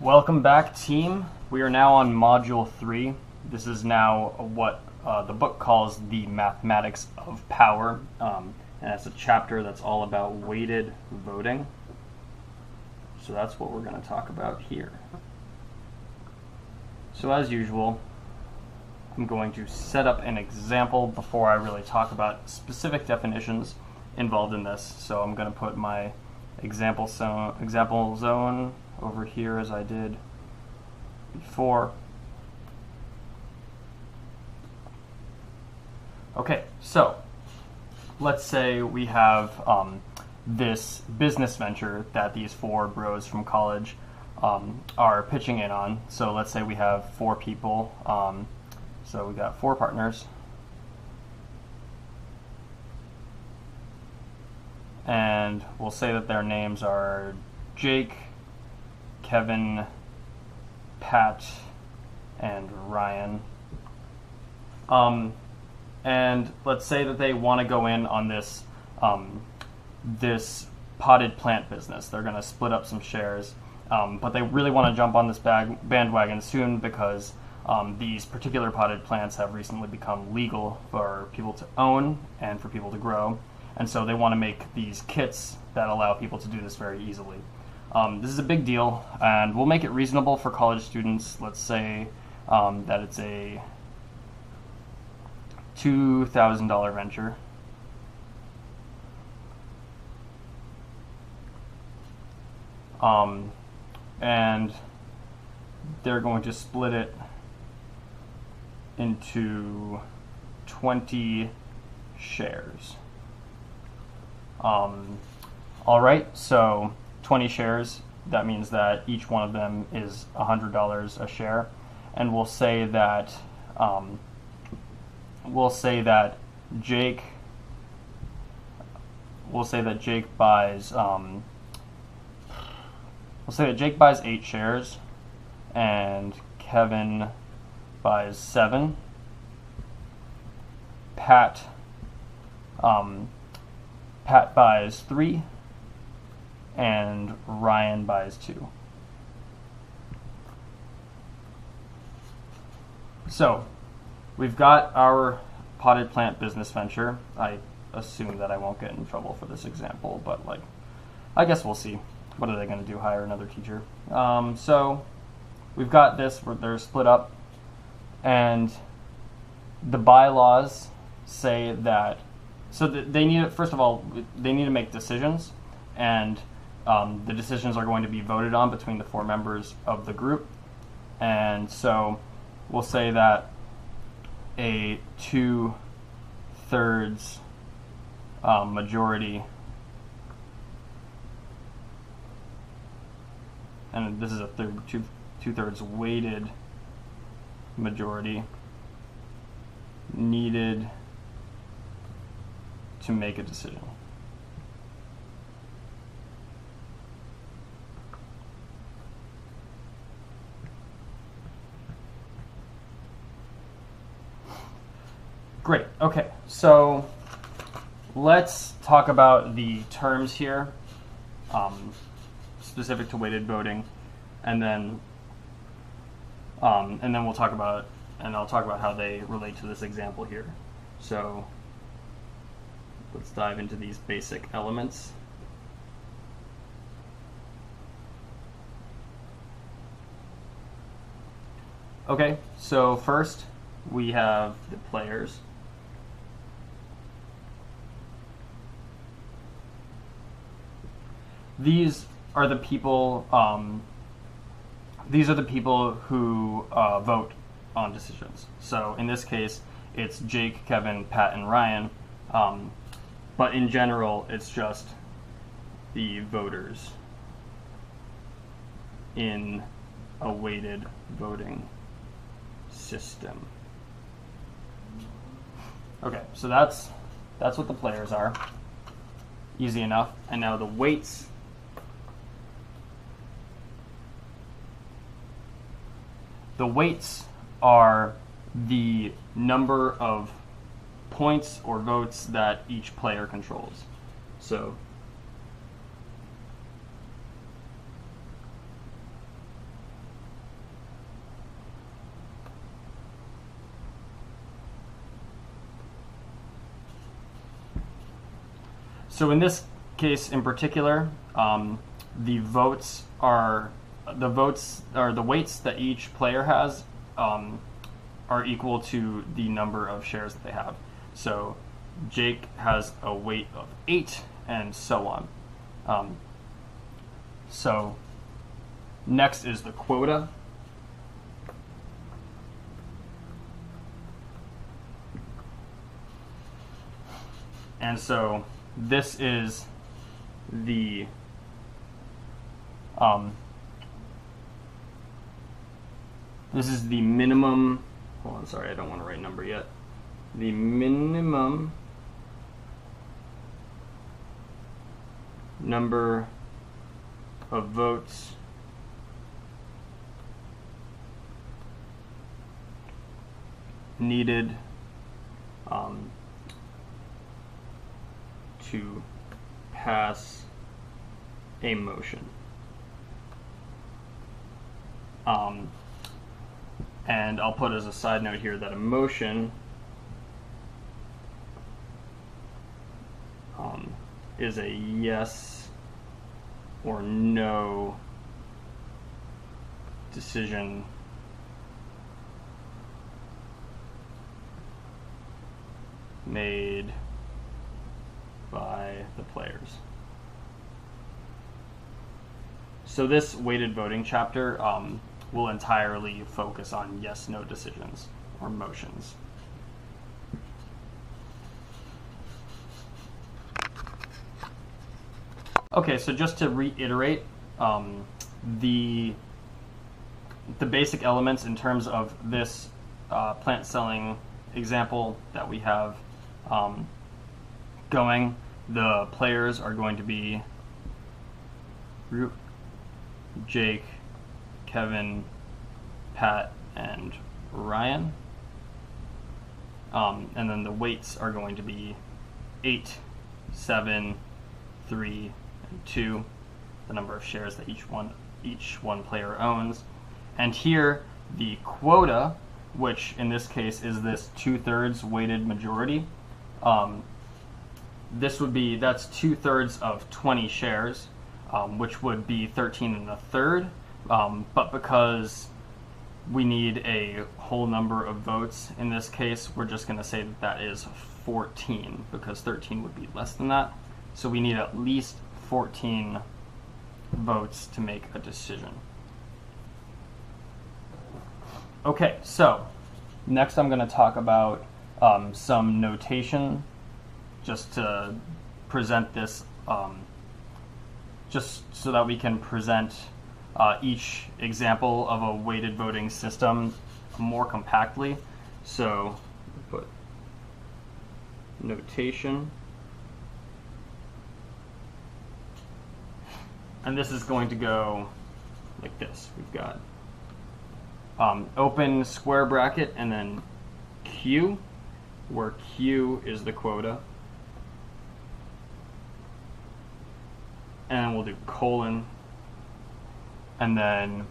Welcome back, team. We are now on Module 3. This is now what the book calls the Mathematics of Power, and it's a chapter that's all about weighted voting. So that's what we're going to talk about here. So as usual, I'm going to set up an example before I really talk about specific definitions involved in this. So I'm going to put my example zone over here as I did before. Okay, so let's say we have this business venture that these four bros from college are pitching in on. So let's say we have four people. So we got four partners. And we'll say that their names are Jake, Kevin, Pat, and Ryan. And let's say that they want to go in on this this potted plant business. They're going to split up some shares, but they really want to jump on this bandwagon soon because these particular potted plants have recently become legal for people to own and for people to grow. And so they want to make these kits that allow people to do this very easily. This is a big deal, and we'll make it reasonable for college students. Let's say that it's a $2,000 venture. And they're going to split it into 20 shares. All right, so 20 shares, that means that each one of them is $100 a share, and we'll say that Jake buys 8 shares and Kevin buys 7. Pat buys 3 and Ryan buys 2. So we've got our potted plant business venture. I assume that I won't get in trouble for this example, but I guess we'll see. What are they going to do? Hire another teacher? So we've got this where they're split up, and the bylaws say that. So they need, first of all, they need to make decisions, and the decisions are going to be voted on between the 4 members of the group. And so we'll say that a 2/3 majority, and this is a 2/3 weighted majority needed to make a decision. Great. Okay, so let's talk about the terms here, specific to weighted voting, and then we'll talk about, and I'll talk about how they relate to this example here. So let's dive into these basic elements. Okay, so first we have the players. These are the people who vote on decisions. So in this case, it's Jake, Kevin, Pat, and Ryan. But in general, it's just the voters in a weighted voting system. Okay, so that's what the players are. Easy enough. And now the weights. The weights are the number of points or votes that each player controls. So So in this case in particular, the weights that each player has are equal to the number of shares that they have. So Jake has a weight of 8, and so on. So next is the quota. And so this is the minimum. Hold on, sorry, I don't want to write number yet. The minimum number of votes needed to pass a motion. And I'll put as a side note here that a motion is a yes or no decision made by the players. So this weighted voting chapter will entirely focus on yes-no decisions or motions. Okay, so just to reiterate, the basic elements in terms of this plant selling example that we have going, the players are going to be Jake, Kevin, Pat, and Ryan. And then the weights are going to be 8, 7, 3, and 2, the number of shares that each one player owns. And here, the quota, which in this case is this 2/3 weighted majority, that's 2/3 of 20 shares, which would be 13 1/3. But because we need a whole number of votes in this case, we're just going to say that is 14, because 13 would be less than that. So we need at least 14 votes to make a decision. Okay, so next I'm going to talk about some notation, just to present this, just so that we can present each example of a weighted voting system more compactly. So put notation, and this is going to go like this. We've got open square bracket and then Q, where Q is the quota, and then we'll do colon, and then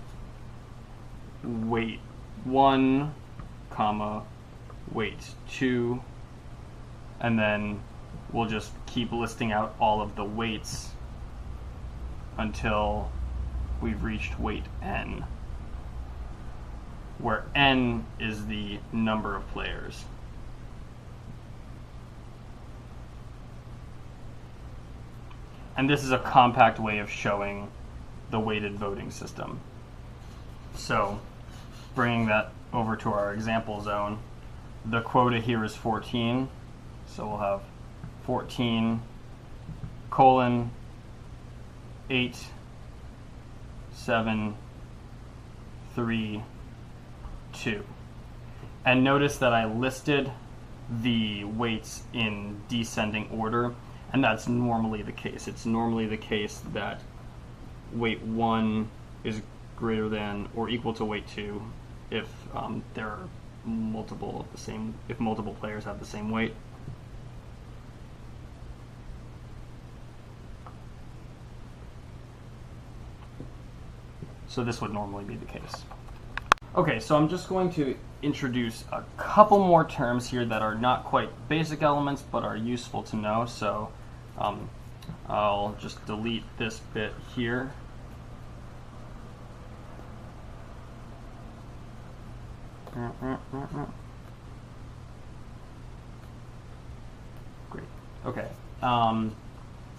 weight 1, comma, weight 2, and then we'll just keep listing out all of the weights until we've reached weight n, where n is the number of players. And this is a compact way of showing the weighted voting system. So bringing that over to our example zone, the quota here is 14, so we'll have 14 colon 8, 7, 3, 2. And notice that I listed the weights in descending order, and that's normally the case. It's normally the case that weight 1 is greater than or equal to weight 2 if there are multiple of the same, if multiple players have the same weight. So this would normally be the case. Okay, so I'm just going to introduce a couple more terms here that are not quite basic elements but are useful to know. So I'll just delete this bit here. Great. Okay.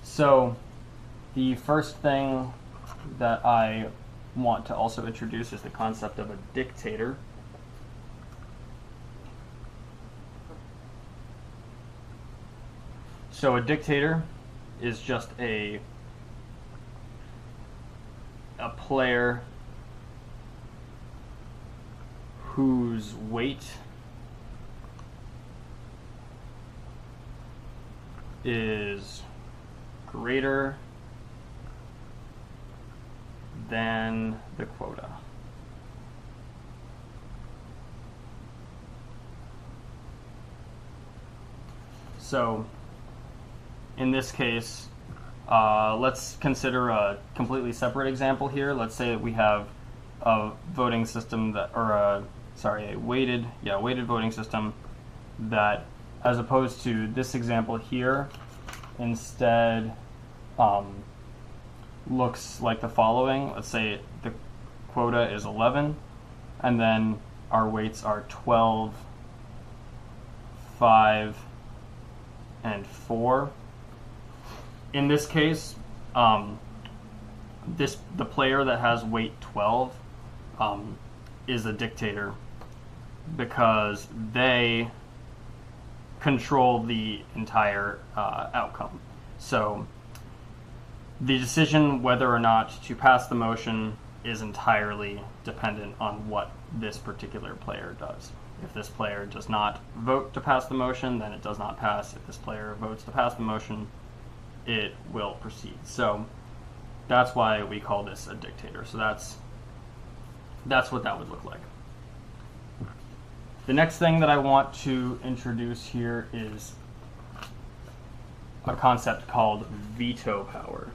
So the first thing that I want to also introduce is the concept of a dictator. So a dictator is just a player whose weight is greater than the quota. So in this case, let's consider a completely separate example here. Let's say that we have a voting system that, or a weighted voting system that, as opposed to this example here, instead looks like the following. Let's say the quota is 11, and then our weights are 12, 5, and 4. In this case, the player that has weight 12 is a dictator because they control the entire outcome. So the decision whether or not to pass the motion is entirely dependent on what this particular player does. If this player does not vote to pass the motion, then it does not pass. If this player votes to pass the motion, it will proceed. So that's why we call this a dictator. So that's what that would look like. The next thing that I want to introduce here is a concept called veto power.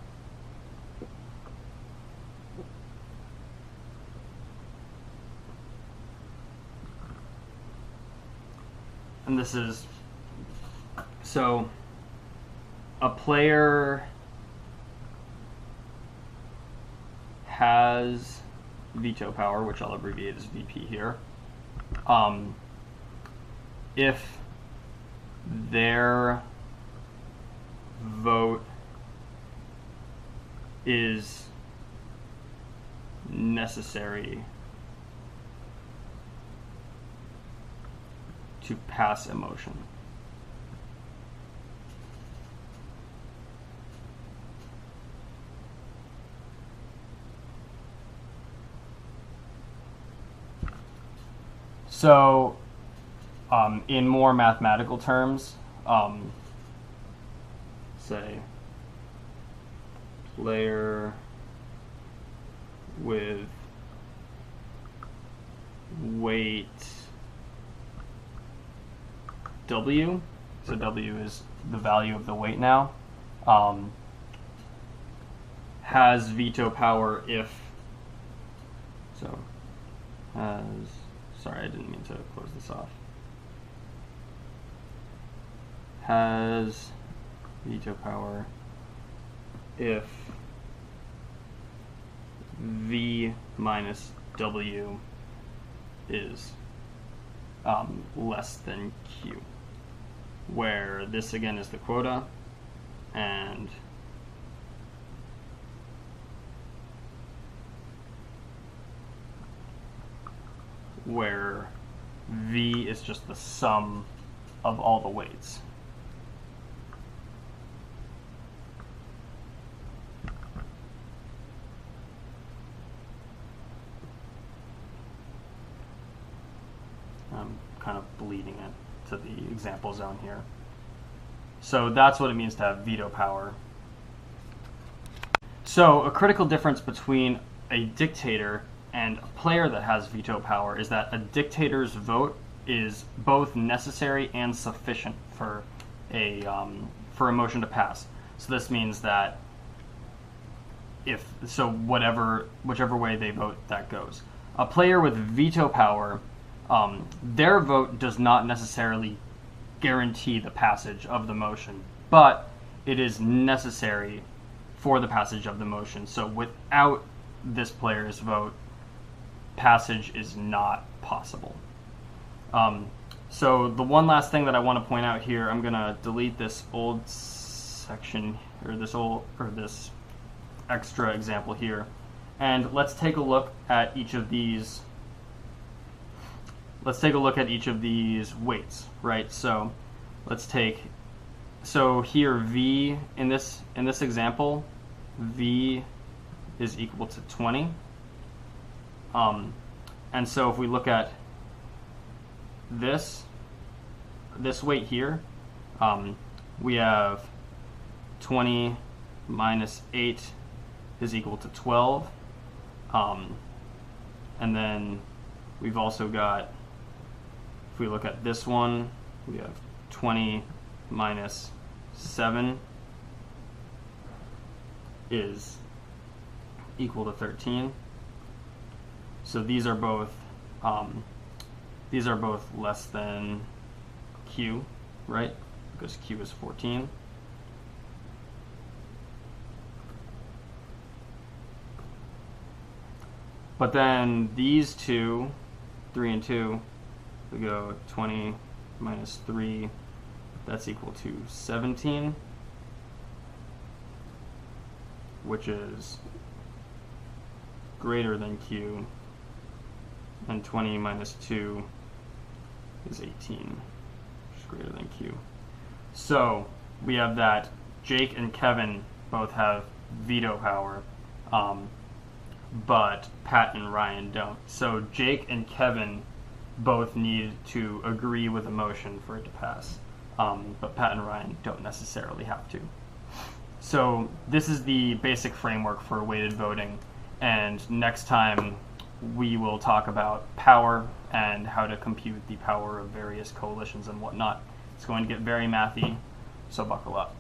And this is, so a player has veto power, which I'll abbreviate as VP here, if their vote is necessary to pass a motion. So, in more mathematical terms, say player with weight W, so W is the value of the weight now, has veto power if, so has, sorry, I didn't mean to close this off, has veto power if V minus W is less than Q, where this again is the quota, and where V is just the sum of all the weights. I'm kind of bleeding it to the example zone here. So that's what it means to have veto power. So a critical difference between a dictator and a player that has veto power is that a dictator's vote is both necessary and sufficient for a motion to pass. So this means that whichever way they vote, that goes. A player with veto power, their vote does not necessarily guarantee the passage of the motion, but it is necessary for the passage of the motion. So without this player's vote, passage is not possible. So the one last thing that I want to point out here, I'm going to delete this old section, or this extra example here, and let's take a look at each of these. Let's take a look at each of these weights, right? So here V in this example, V is equal to 20. And so if we look at this weight here, we have 20 minus 8 is equal to 12. And then we've also got, if we look at this one, we have 20 minus 7 is equal to 13. So these are both less than Q, right? Because Q is 14. But then these two, 3 and 2, we go 20 minus 3, that's equal to 17, which is greater than Q, and 20 minus 2 is 18, which is greater than Q. So we have that Jake and Kevin both have veto power, but Pat and Ryan don't. So Jake and Kevin both need to agree with a motion for it to pass, but Pat and Ryan don't necessarily have to. So this is the basic framework for weighted voting, and next time we will talk about power and how to compute the power of various coalitions and whatnot. It's going to get very mathy, so buckle up.